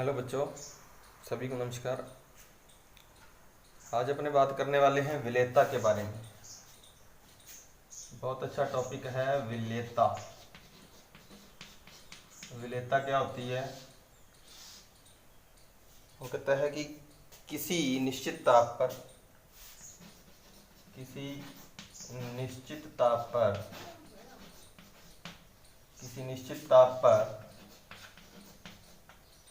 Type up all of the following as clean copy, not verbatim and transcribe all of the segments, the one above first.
Hello बच्चों, सभी को नमस्कार। आज अपने बात करने वाले हैं विलेयता के बारे में। बहुत अच्छा टॉपिक है विलेयता। विलेयता क्या होती है? वो कहता है कि किसी निश्चित ताप पर किसी निश्चित ताप पर किसी निश्चित ताप पर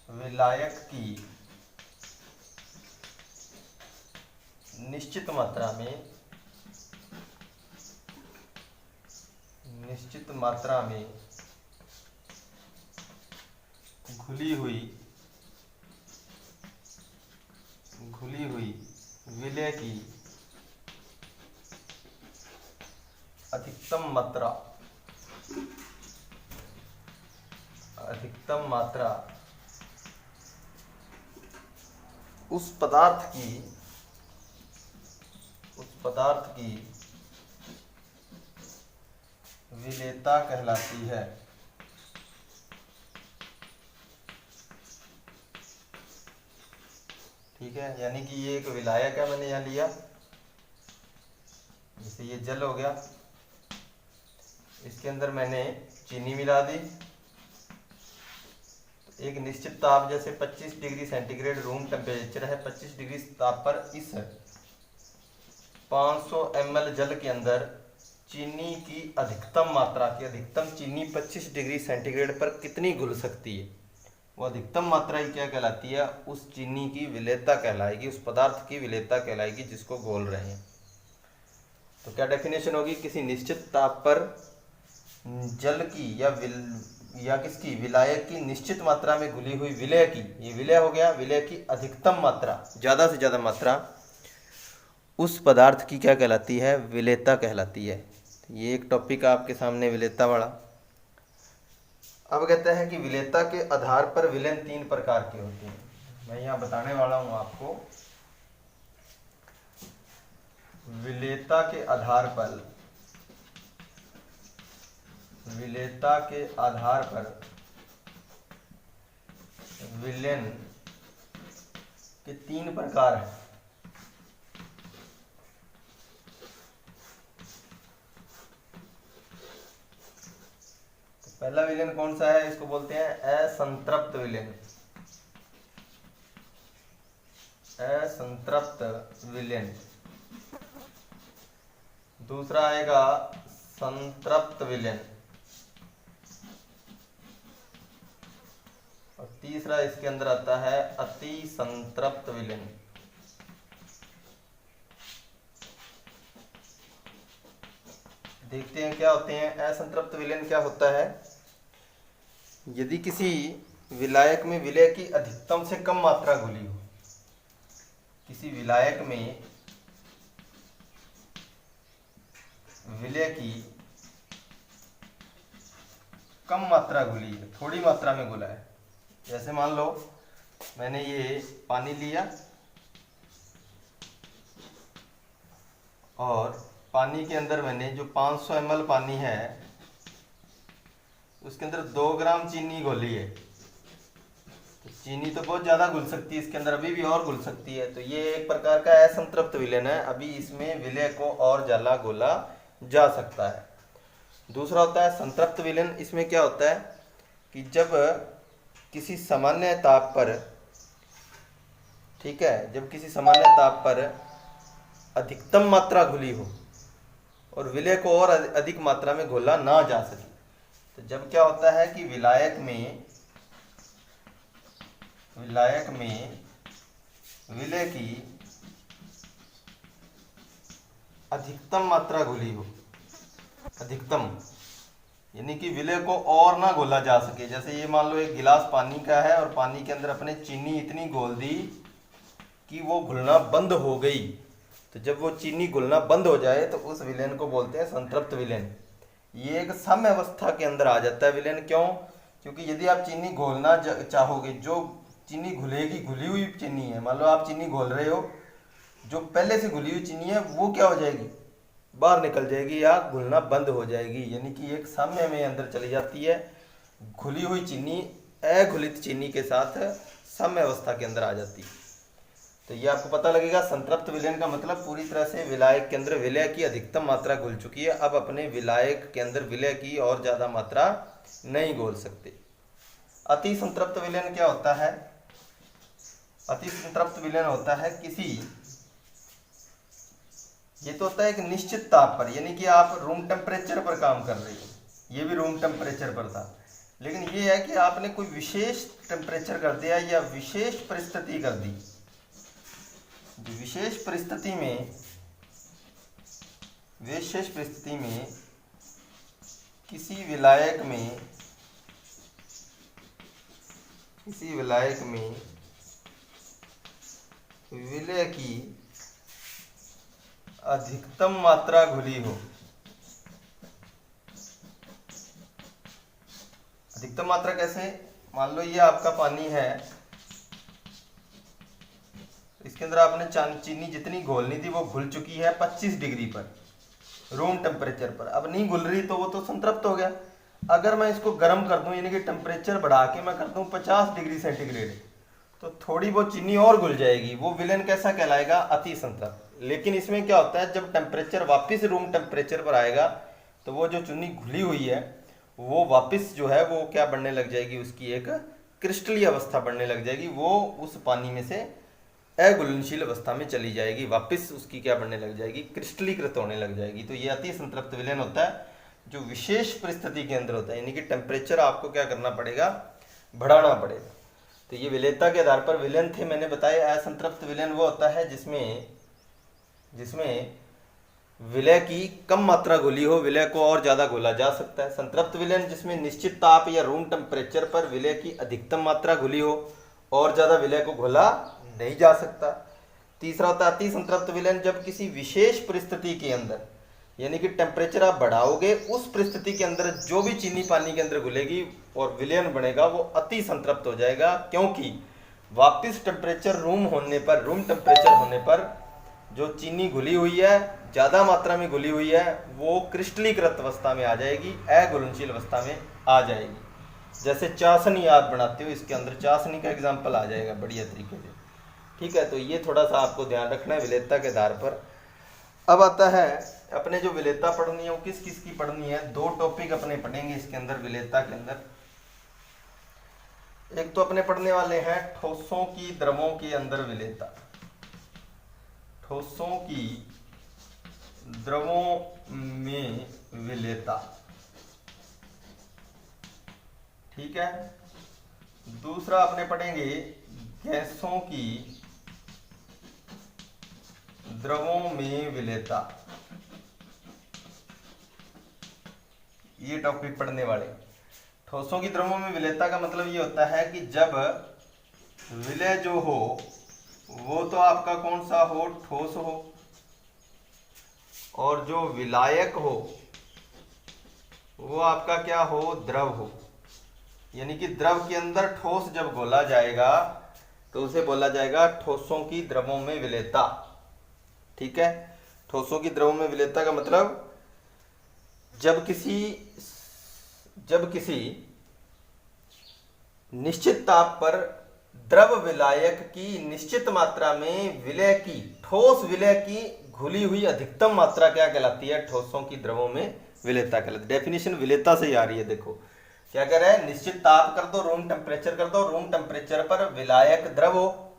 विलायक की निश्चित मात्रा में घुली हुई विलेय की अधिकतम मात्रा उस पदार्थ की विलेयता कहलाती है। ठीक है, यानी कि ये एक विलायक है, मैंने यहाँ लिया, जैसे ये जल हो गया, इसके अंदर मैंने चीनी मिला दी। तो एक निश्चित ताप, जैसे 25 डिग्री सेंटीग्रेड रूम टेम्परेचर है, 25 डिग्री ताप पर इस 500 ml जल के अंदर चीनी की अधिकतम चीनी 25 डिग्री सेंटीग्रेड पर कितनी घुल सकती है, वो अधिकतम मात्रा ही क्या कहलाती है? उस चीनी की विलेयता कहलाएगी, उस पदार्थ की विलेयता कहलाएगी जिसको घोल रहे हैं। तो क्या डेफिनेशन होगी? किसी निश्चित ताप पर जल की या किसकी विलायक की निश्चित मात्रा में घुली हुई विलेय की, ये विलेय हो गया, विलेय की अधिकतम मात्रा, ज़्यादा से ज़्यादा मात्रा उस पदार्थ की क्या कहलाती है? विलेयता कहलाती है। ये एक टॉपिक आपके सामने विलेयता वाला। अब कहते हैं कि विलेयता के आधार पर विलयन 3 प्रकार के होते हैं। मैं यहाँ बताने वाला हूँ आपको। विलेयता के आधार पर विलयन के 3 प्रकार हैं। पहला विलयन कौन सा है? इसको बोलते हैं असंतृप्त विलयन। दूसरा आएगा संतृप्त विलयन, और तीसरा इसके अंदर आता है अति संतृप्त विलयन। देखते हैं क्या होते हैं। असंतृप्त विलयन क्या होता है? यदि किसी विलायक में विलेय की अधिकतम से कम मात्रा घुली हो, किसी विलायक में विलेय की कम मात्रा घुली है, थोड़ी मात्रा में घुला है। जैसे मान लो मैंने ये पानी लिया और पानी के अंदर मैंने जो 500 ml पानी है उसके अंदर 2 ग्राम चीनी घोली है। तो चीनी तो बहुत ज़्यादा घुल सकती है इसके अंदर, अभी भी और घुल सकती है। तो ये एक प्रकार का असंतृप्त विलयन है, अभी इसमें विलेय को और ज़्यादा घोला जा सकता है। दूसरा होता है संतृप्त विलयन। इसमें क्या होता है कि जब किसी सामान्य ताप पर, ठीक है, जब किसी सामान्य ताप पर अधिकतम मात्रा घुली हो और विलेय को और अधिक मात्रा में घोला ना जा सके, तो जब क्या होता है कि विलायक में विलेय की अधिकतम मात्रा घुली हो, अधिकतम यानी कि विलेय को और ना घोला जा सके। जैसे ये मान लो एक गिलास पानी का है और पानी के अंदर अपने चीनी इतनी घोल दी कि वो घुलना बंद हो गई। तो जब वो चीनी घुलना बंद हो जाए तो उस विलयन को बोलते हैं संतृप्त विलयन। ये एक साम्य अवस्था के अंदर आ जाता है विलयन। क्यों? क्योंकि यदि आप चीनी घोलना चाहोगे, जो चीनी घुलेगी, घुली हुई चीनी है, मान लो आप चीनी घोल रहे हो, जो पहले से घुली हुई चीनी है वो क्या हो जाएगी? बाहर निकल जाएगी या घुलना बंद हो जाएगी, यानी कि एक साम्य में अंदर चली जाती है। घुली हुई चीनी अघुलित चीनी के साथ साम्य अवस्था के अंदर आ जाती है। तो ये आपको पता लगेगा, संतृप्त विलयन का मतलब पूरी तरह से विलायक के अंदर विलय की अधिकतम मात्रा घुल चुकी है, अब अपने विलायक के अंदर विलय की और ज्यादा मात्रा नहीं घोल सकते। अति संतृप्त विलयन क्या होता है? अति संतृप्त विलयन होता है ये तो होता है एक निश्चित ताप पर, यानी कि आप रूम टेम्परेचर पर काम कर रही है, ये भी रूम टेम्परेचर पर था, लेकिन ये है कि आपने कोई विशेष टेम्परेचर कर दिया या विशेष परिस्थिति कर दी। विशेष परिस्थिति में किसी विलायक में विलय की अधिकतम मात्रा घुली हो। अधिकतम मात्रा कैसे? मान लो ये आपका पानी है, इसके अंदर आपने चीनी जितनी घोलनी थी वो घुल चुकी है 25 डिग्री पर, रूम टेम्परेचर पर, अब नहीं घुल रही तो वो तो संतृप्त हो गया। अगर मैं इसको गर्म कर दूं, यानी कि टेम्परेचर बढ़ा के मैं कर दूं 50 डिग्री सेंटीग्रेड, तो थोड़ी वो चीनी और घुल जाएगी, वो विलयन कैसा कहलाएगा? अति संतृप्त। लेकिन इसमें क्या होता है, जब टेम्परेचर वापस रूम टेम्परेचर पर आएगा तो वो जो चीनी घुली हुई है वो वापस जो है वो क्या बनने लग जाएगी, उसकी एक क्रिस्टलीय अवस्था बनने लग जाएगी, वो उस पानी में से अघुलनशील अवस्था में चली जाएगी, वापस उसकी क्या बनने लग जाएगी, क्रिस्टलीकृत होने लग जाएगी। तो ये अति संतृप्त विलयन होता है जो विशेष परिस्थिति के अंदर होता है, यानी कि टेम्परेचर आपको क्या करना पड़ेगा, बढ़ाना पड़ेगा। तो ये विलेयता के आधार पर विलयन थे मैंने बताया। असंतृप्त विलयन वो होता है जिसमें विलय की कम मात्रा घुली हो, विलय को और ज्यादा घोला जा सकता है। संतृप्त विलयन जिसमें निश्चित ताप या रूम टेम्परेचर पर विलय की अधिकतम मात्रा घुली हो और ज्यादा विलय को घोला नहीं जा सकता। तीसरा होता है अति संतृप्त विलयन, जब किसी विशेष परिस्थिति के अंदर, यानी कि टेम्परेचर आप बढ़ाओगे, उस परिस्थिति के अंदर जो भी चीनी पानी के अंदर घुलेगी और विलयन बनेगा वो अति संतृप्त हो जाएगा, क्योंकि वापस टेम्परेचर रूम टेम्परेचर होने पर जो चीनी घुली हुई है, ज्यादा मात्रा में घुली हुई है, वो क्रिस्टलीकृत अवस्था में आ जाएगी, अघुलनशील अवस्था में आ जाएगी। जैसे चाशनी आप बनाते हो, इसके अंदर चाशनी का एग्जाम्पल आ जाएगा बढ़िया तरीके से। ठीक है, तो ये थोड़ा सा आपको ध्यान रखना है विलेयता के आधार पर। अब आता है अपने जो विलेयता पढ़नी है वो किस किस की पढ़नी है। दो टॉपिक अपने पढ़ेंगे इसके अंदर विलेयता के अंदर। एक तो अपने पढ़ने वाले हैं ठोसों की द्रवों के अंदर विलेयता, ठोसों की द्रवों में विलेयता। ठीक है, दूसरा अपने पढ़ेंगे गैसों की द्रवों में विलेयता। ये टॉपिक पढ़ने वाले। ठोसों की द्रवों में विलेयता का मतलब ये होता है कि जब विलय जो हो वो तो आपका कौन सा हो, ठोस हो, और जो विलायक हो वो आपका क्या हो, द्रव हो। यानी कि द्रव के अंदर ठोस जब घोला जाएगा तो उसे बोला जाएगा ठोसों की द्रवों में विलेयता। ठीक है, ठोसों की द्रवों में विलेयता का मतलब जब किसी निश्चित ताप पर द्रव विलायक की निश्चित मात्रा में विलय की, ठोस विलय की घुली हुई अधिकतम मात्रा क्या कहलाती है, ठोसों की द्रवों में विलेयता कहलाती है। डेफिनेशन विलेयता से ही आ रही है। देखो क्या कह रहा है, निश्चित ताप कर दो, रूम टेम्परेचर कर दो, रूम टेम्परेचर पर विलायक द्रव हो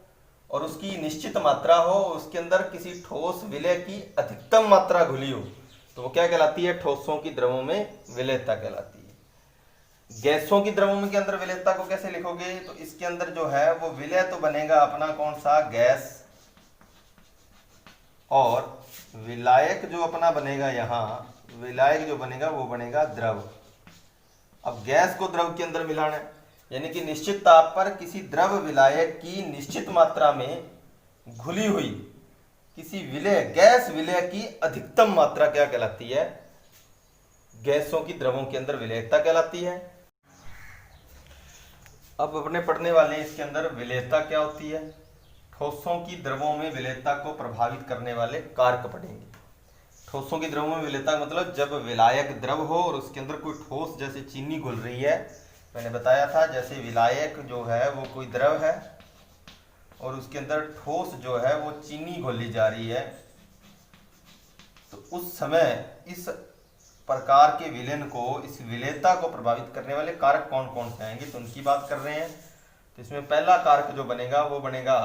और उसकी निश्चित मात्रा हो, उसके अंदर किसी ठोस विलय की अधिकतम मात्रा घुली हो, तो वो क्या कहलाती है, ठोसों की द्रवों में विलेयता कहलाती है। गैसों की द्रवों में के अंदर विलेयता को कैसे लिखोगे, तो इसके अंदर जो है वो विलय तो बनेगा अपना कौन सा, गैस, और विलायक जो अपना बनेगा, यहाँ विलायक जो बनेगा वो बनेगा द्रव। अब गैस को द्रव के अंदर मिलाना है, यानी कि निश्चित ताप पर किसी द्रव विलायक की निश्चित मात्रा में घुली हुई किसी विलय, गैस विलय की अधिकतम मात्रा क्या कहलाती है, गैसों की द्रवों के अंदर विलेयता कहलाती है। अब अपने पढ़ने वाले इसके अंदर विलेयता क्या होती है, ठोसों की द्रवों में विलेयता को प्रभावित करने वाले कारक पढ़ेंगे। ठोसों की द्रवों में विलेयता का मतलब जब विलायक द्रव हो और उसके अंदर कोई ठोस, जैसे चीनी घुल रही है, मैंने बताया था जैसे विलायक जो है वो कोई द्रव है और उसके अंदर ठोस जो है वो चीनी घोली जा रही है, तो उस समय इस प्रकार के विलयन को, इस विलेयता को प्रभावित करने वाले कारक कौन कौन से आएंगे, तो उनकी बात कर रहे हैं। तो इसमें पहला कारक जो बनेगा वो बनेगा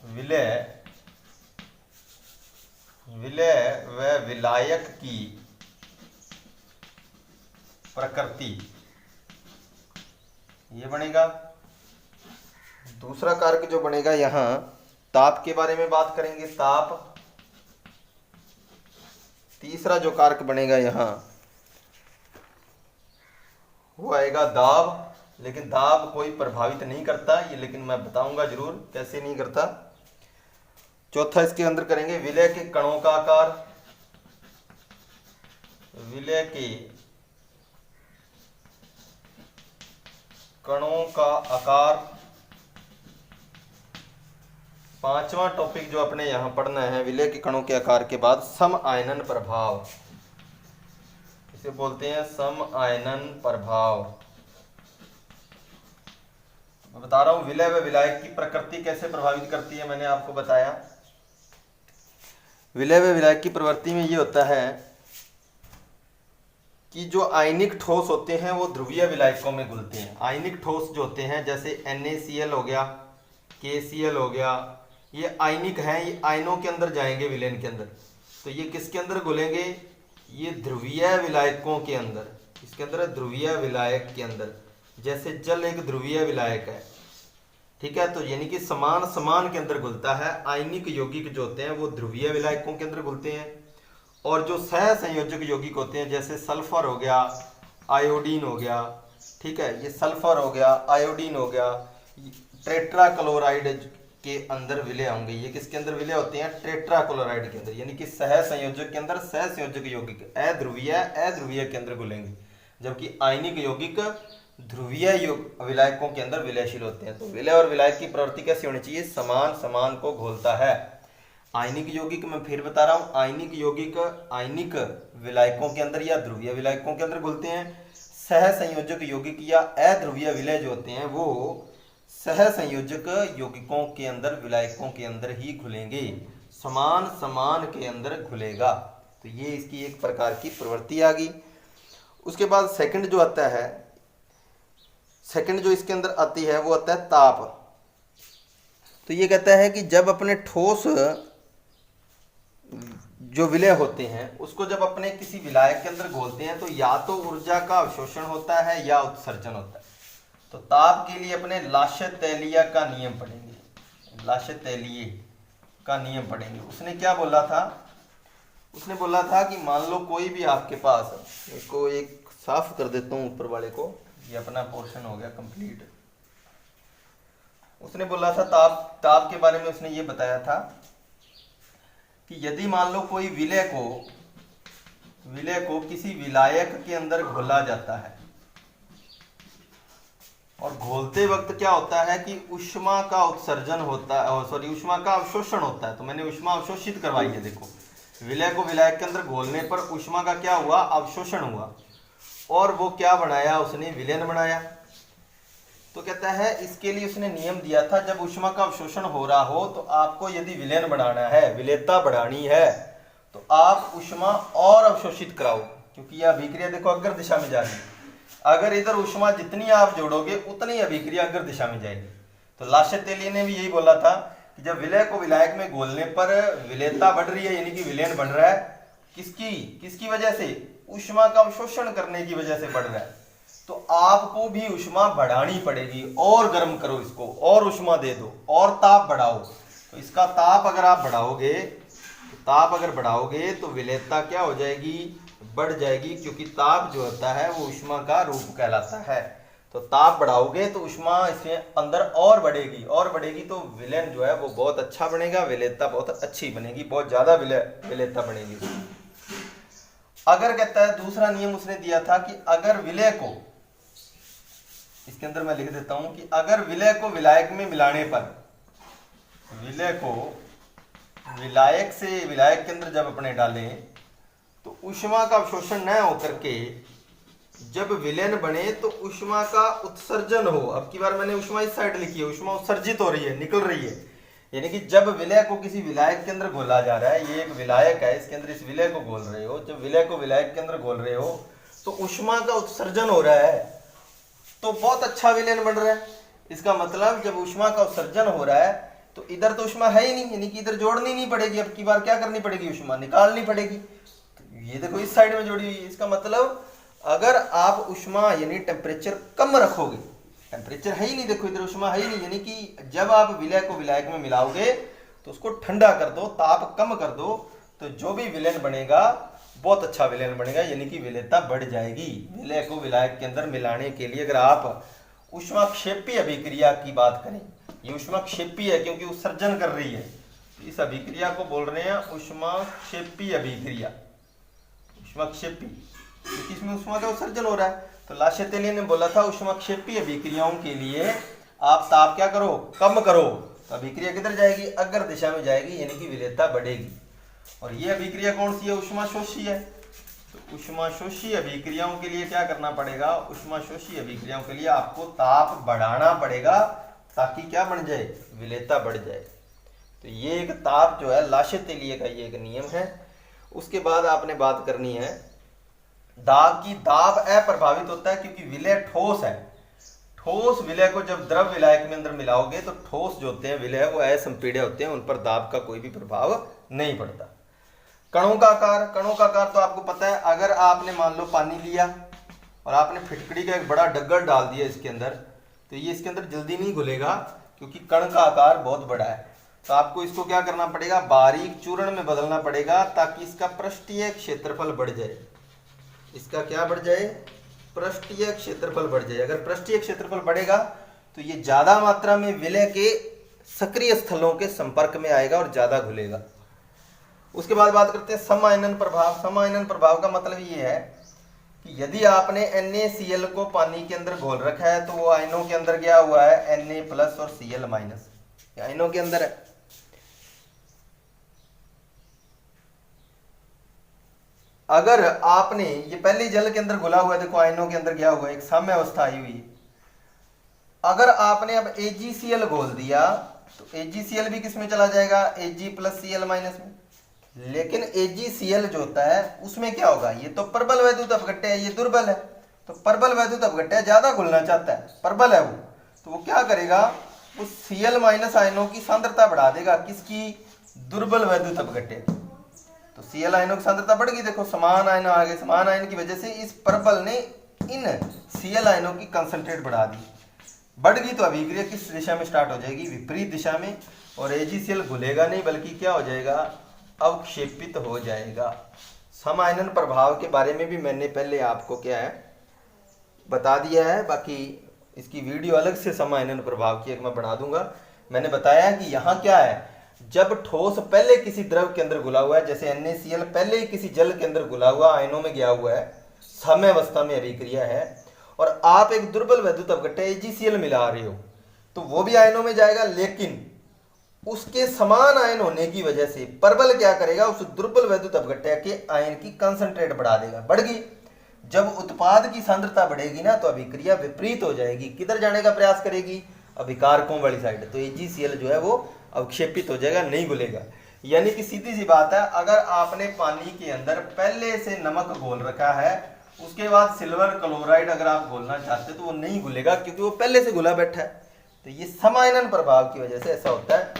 विलय व विलायक की प्रकृति, ये बनेगा। दूसरा कारक जो बनेगा यहाँ ताप के बारे में बात करेंगे, ताप। तीसरा जो कारक बनेगा यहाँ वो आएगा दाब, लेकिन दाब कोई प्रभावित नहीं करता ये, लेकिन मैं बताऊंगा जरूर कैसे नहीं करता। चौथा इसके अंदर करेंगे विलय के कणों का आकार, विलय के कणों का आकार। पांचवा टॉपिक जो अपने यहां पढ़ना है विलय के कणों के आकार के बाद सम आयनन प्रभाव, इसे बोलते हैं सम आयनन प्रभाव। मैं बता रहा हूं विलय व विलायक की प्रकृति कैसे प्रभावित करती है, मैंने आपको बताया। विलय व विलायक की प्रवृत्ति में ये होता है कि जो आयनिक ठोस होते हैं वो ध्रुवीय विलायकों में घुलते हैं। आयनिक ठोस जो होते हैं जैसे NaCl हो गया, KCl हो गया, ये आयनिक हैं, ये आयनों के अंदर जाएंगे विलयन के अंदर। तो ये किसके अंदर घुलेंगे, ये ध्रुवीय विलायकों के अंदर। इसके अंदर ध्रुवीय विलायक के अंदर, जैसे जल एक ध्रुवीय विलायक है, ठीक है। तो यानी कि समान समान के अंदर घुलता है। आयनिक यौगिक जो होते हैं वो ध्रुवीय विलायकों के अंदर घुलते हैं, और जो सह संयोजक यौगिक होते हैं जैसे सल्फर हो गया, आयोडीन हो गया, ठीक है, ये सल्फर हो गया, आयोडीन हो गया, टेट्रा क्लोराइड के अंदर विलय होंगे। ये किसके अंदर विलय होते हैं, टेट्रा क्लोराइड के अंदर, यानी कि सह संयोजक के अंदर सह संयोजक यौगिक अध्रुवीय के अंदर घुलेंगे, जबकि आयनिक यौगिक ध्रुवीय विलायकों के अंदर विलयशील होते हैं। तो विलय और विलायक की प्रवृत्ति कैसी होनी चाहिए, समान समान को घोलता है। आयनिक यौगिक मैं फिर बता रहा हूं, आयनिक यौगिक आयनिक विलायकों के अंदर या ध्रुवीय विलायकों के अंदर घुलते हैं। सह संयोजक यौगिक या अध्रुवीय विलय जो होते हैं वो सह संयोजक यौगिकों के अंदर, विलायकों के अंदर ही घुलेंगे, समान समान के अंदर घुलेगा। तो ये इसकी एक प्रकार की प्रवृत्ति आ गई। उसके बाद सेकंड जो आता है, सेकंड जो इसके अंदर आती है वो आता है ताप। तो ये कहता है कि जब अपने ठोस जो विलय होते हैं उसको जब अपने किसी विलायक के अंदर घोलते हैं तो या तो ऊर्जा का अवशोषण होता है या उत्सर्जन होता है। तो ताप के लिए अपने लास्य तैलीय का नियम पढ़ेंगे, लास्य तैलीय का नियम पढ़ेंगे। उसने क्या बोला था, उसने बोला था कि मान लो कोई भी आपके पास, इसको एक साफ कर देता हूं ऊपर वाले को, ये अपना पोर्शन हो गया कंप्लीट। उसने बोला था ताप के बारे में उसने ये बताया था कि यदि मान लो कोई विलय को किसी विलायक के अंदर घोला जाता है और घोलते वक्त क्या होता है कि ऊष्मा का उत्सर्जन होता है, सॉरी ऊष्मा का अवशोषण होता है। तो मैंने ऊष्मा अवशोषित करवाई है, देखो विलय को विलायक के अंदर घोलने पर ऊष्मा का क्या हुआ, अवशोषण हुआ, और वो क्या बनाया, उसने विलयन बनाया। तो कहता है इसके लिए उसने नियम दिया था, जब ऊष्मा का अवशोषण हो रहा हो तो आपको यदि विलयन बढ़ाना है, विलेयता बढ़ानी है, तो आप ऊष्मा और अवशोषित कराओ, क्योंकि यह अभिक्रिया देखो अग्र दिशा में जा रही है। अगर इधर ऊष्मा जितनी आप जोड़ोगे उतनी अभिक्रिया अग्र दिशा में जाएगी। तो लास्य तैलीय ने भी यही बोला था कि जब विलय को विलायक में घोलने पर विलेयता बढ़ रही है, यानी कि विलयन बढ़ रहा है, किसकी वजह से, ऊष्मा का अवशोषण करने की वजह से बढ़ रहा है, तो आपको भी ऊष्मा बढ़ानी पड़ेगी, और गर्म करो इसको, और ऊष्मा दे दो, और ताप बढ़ाओ। तो इसका ताप अगर आप बढ़ाओगे तो विलेयता क्या हो जाएगी, बढ़ जाएगी, क्योंकि ताप जो होता है वो ऊष्मा का रूप कहलाता है। तो ताप बढ़ाओगे तो ऊष्मा इसमें अंदर और बढ़ेगी, तो विलयन जो है वो बहुत अच्छा बनेगा, विलेयता बहुत अच्छी बनेगी, बहुत ज्यादा विलेयता बनेगी। अगर कहता है दूसरा नियम उसने दिया था कि अगर विलय को, इसके अंदर मैं लिख देता हूं कि अगर विलय को विलायक में मिलाने पर, विलय को विलायक से विलायक के अंदर जब अपने डालें तो ऊष्मा का अवशोषण न होकर के जब विलयन बने तो ऊष्मा का उत्सर्जन हो। अब की बार मैंने ऊष्मा इस साइड लिखी है, ऊष्मा उत्सर्जित हो रही है, निकल रही है, यानी कि जब विलय को किसी विलायक के अंदर घोला जा रहा है, ये एक विलायक है, इसके अंदर इस विलय को घोल रहे हो, जब विलय को विलायक के अंदर घोल रहे हो तो ऊष्मा का उत्सर्जन हो रहा है, तो बहुत अच्छा विलयन बन रहा है। इसका मतलब जब ऊष्मा का उत्सर्जन हो रहा है तो इधर तो ऊष्मा है ही नहीं, यानी कि इधर जोड़नी नहीं पड़ेगी, अब की बार क्या करनी पड़ेगी, ऊष्मा निकालनी पड़ेगी। तो ये देखो इस साइड में जोड़ी हुई है। इसका मतलब अगर आप ऊष्मा यानी टेम्परेचर कम रखोगे, टेम्परेचर है ही नहीं, देखो इधर ऊष्मा है ही नहीं, यानी कि जब आप विलय को विलायक में मिलाओगे तो उसको ठंडा कर दो, ताप कम कर दो, तो जो भी विलयन बनेगा बहुत अच्छा विलयन बनेगा, यानी कि विलेयता बढ़ जाएगी। विलय को विलायक के अंदर मिलाने के लिए अगर आप ऊष्माक्षेपी अभिक्रिया की बात करें, ये ऊष्माक्षेपी है क्योंकि उत्सर्जन कर रही है, इस अभिक्रिया को बोल रहे हैं ऊष्माक्षेपी अभिक्रिया। ऊष्माक्षेपी क्योंकि इसमें ऊष्मा का उत्सर्जन हो रहा है। तो ला शेतेलियर ने बोला था ऊष्माक्षेपी अभिक्रियाओं के लिए आप ताप क्या करो, कम करो, तो अभिक्रिया किधर जाएगी, अग्र दिशा में जाएगी, यानी कि विलेयता बढ़ेगी। और ये अभिक्रिया कौन सी है, ऊष्माशोषी है। तो ऊष्माशोषी अभिक्रियाओं के लिए क्या करना पड़ेगा, ऊष्माशोषी अभिक्रियाओं के लिए आपको ताप बढ़ाना पड़ेगा ताकि क्या बन जाए, विलेयता बढ़ जाए। तो ये एक ताप जो है ला शेतेलियर का ये एक नियम है। उसके बाद आपने बात करनी है दाब की। दाब अप्रभावित होता है क्योंकि विलय ठोस है। ठोस विलय को जब द्रव विलायक में अंदर मिलाओगे तो ठोस जो होते हैं विलय वो असंपीड्य होते हैं, उन पर दाब का कोई भी प्रभाव नहीं पड़ता। कणों का आकार, कणों का आकार तो आपको पता है, अगर आपने मान लो पानी लिया और आपने फिटकड़ी का एक बड़ा डग्गर डाल दिया इसके अंदर, तो ये इसके अंदर जल्दी नहीं घुलेगा क्योंकि कण का आकार बहुत बड़ा है। तो आपको इसको क्या करना पड़ेगा, बारीक चूर्ण में बदलना पड़ेगा ताकि इसका पृष्ठीय क्षेत्रफल बढ़ जाए। इसका क्या बढ़ जाए, पृष्ठीय क्षेत्रफल बढ़ जाए। अगर पृष्ठीय क्षेत्रफल बढ़ेगा तो ये ज्यादा मात्रा में विलय के सक्रिय स्थलों के संपर्क में आएगा और ज्यादा घुलेगा। उसके बाद बात करते हैं समायनन प्रभाव। समायनन प्रभाव का मतलब ये है कि यदि आपने NaCl को पानी के अंदर घोल रखा है तो वो आयनों के अंदर गया हुआ है Na+ और Cl-, आयनों के अंदर है। अगर आपने ये पहले जल के अंदर घुला हुआ है, देखो आयनों के अंदर गया हुआ है, एक साम्य अवस्था आई हुई है। अगर आपने अब AgCl घोल दिया तो AgCl भी किस में चला जाएगा, Ag+ Cl- में। लेकिन AgCl जो होता है उसमें क्या होगा, ये तो प्रबल वैद्युत अपघट्य है, ये दुर्बल है। तो प्रबल वैद्युत अपघट्य ज्यादा घुलना चाहता है, प्रबल है वो, तो वो क्या करेगा, उस Cl- आयनों की सांद्रता बढ़ा देगा, किसकी, दुर्बल वैद्युत अपघट्य। तो Cl आयनों की सांद्रता बढ़ गई, देखो समान आयन आ गए, समान आयन की वजह से इस प्रबल ने इन Cl आयनों की कंसंट्रेट बढ़ा दी, बढ़ गई, तो अभिक्रिया किस दिशा में स्टार्ट हो जाएगी, विपरीत दिशा में। और AgCl घुलेगा नहीं बल्कि क्या हो जाएगा, अवक्षेपित हो जाएगा। समायनन प्रभाव के बारे में भी मैंने पहले आपको क्या है बता दिया है, बाकी इसकी वीडियो अलग से समायनन प्रभाव की एक मैं बना दूंगा। मैंने बताया कि यहाँ क्या है, जब ठोस पहले किसी द्रव के अंदर घुला हुआ है, जैसे NaCl पहले ही किसी जल के अंदर घुला हुआ आयनों में गया हुआ है, साम्य अवस्था में अभिक्रिया है, और आप एक दुर्बल वैद्युत अपघट्य AgCl मिला रहे हो, तो वो भी आयनों में जाएगा, लेकिन उसके समान आयन होने की वजह से प्रबल क्या करेगा, उस दुर्बल वैद्युत अपघट्य के आयन की कंसंट्रेट बढ़ा देगा, बढ़ गई। जब उत्पाद की सांद्रता बढ़ेगी ना तो अभिक्रिया विपरीत हो जाएगी, किधर जाने का प्रयास करेगी, अभिकारकों वाली साइड। तो AgCl जो है वो अवक्षेपित हो जाएगा, नहीं घुलेगा। यानी कि सीधी सी बात है, अगर आपने पानी के अंदर पहले से नमक घोल रखा है, उसके बाद सिल्वर क्लोराइड अगर आप घोलना चाहते तो वो नहीं घुलेगा क्योंकि वो पहले से घुला बैठा है। तो ये समायनन प्रभाव की वजह से ऐसा होता है।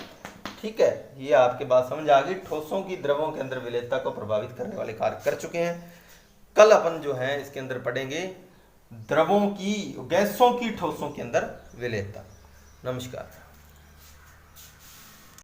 ठीक है, ये आपके बात समझ आ गई। ठोसों की द्रवों के अंदर विलेयता को प्रभावित करने वाले कार्य कर चुके हैं। कल अपन जो है इसके अंदर पढ़ेंगे द्रवों की, गैसों की ठोसों के अंदर विलेयता। नमस्कार।